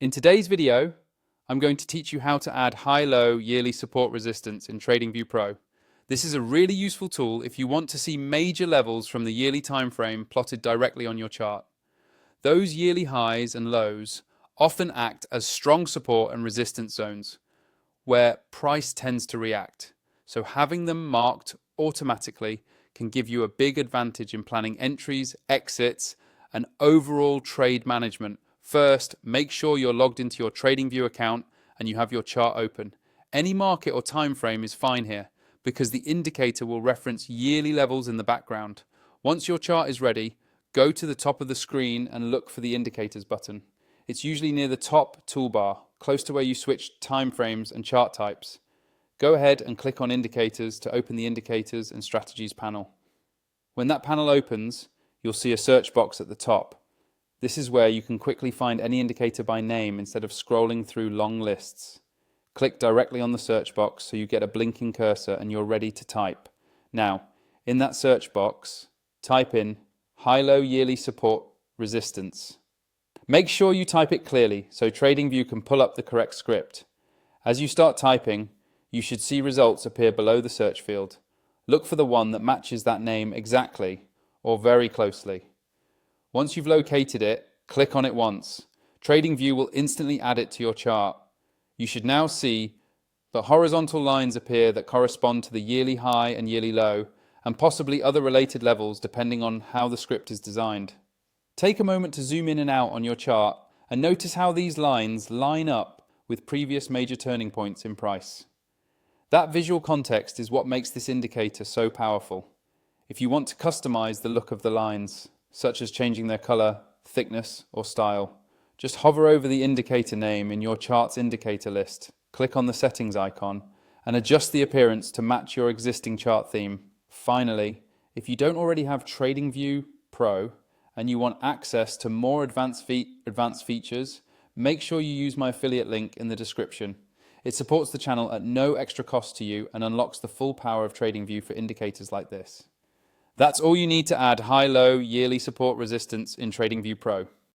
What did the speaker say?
In today's video, I'm going to teach you how to add high-low yearly support resistance in TradingView Pro. This is a really useful tool if you want to see major levels from the yearly time frame plotted directly on your chart. Those yearly highs and lows often act as strong support and resistance zones where price tends to react. So having them marked automatically can give you a big advantage in planning entries, exits, and overall trade management. First, make sure you're logged into your TradingView account and you have your chart open. Any market or time frame is fine here because the indicator will reference yearly levels in the background. Once your chart is ready, go to the top of the screen and look for the indicators button. It's usually near the top toolbar, close to where you switch time frames and chart types. Go ahead and click on Indicators to open the Indicators and Strategies panel. When that panel opens, you'll see a search box at the top. This is where you can quickly find any indicator by name instead of scrolling through long lists. Click directly on the search box so you get a blinking cursor and you're ready to type. Now, in that search box, type in high-low yearly support resistance. Make sure you type it clearly so TradingView can pull up the correct script. As you start typing, you should see results appear below the search field. Look for the one that matches that name exactly or very closely. Once you've located it, click on it once. TradingView will instantly add it to your chart. You should now see the horizontal lines appear that correspond to the yearly high and yearly low, and possibly other related levels depending on how the script is designed. Take a moment to zoom in and out on your chart and notice how these lines line up with previous major turning points in price. That visual context is what makes this indicator so powerful. If you want to customize the look of the lines, such as changing their color, thickness, or style, just hover over the indicator name in your chart's indicator list, click on the settings icon, and adjust the appearance to match your existing chart theme. Finally, if you don't already have TradingView Pro and you want access to more advanced features, make sure you use my affiliate link in the description. It supports the channel at no extra cost to you and unlocks the full power of TradingView for indicators like this. That's all you need to add high-low yearly support resistance in TradingView Pro.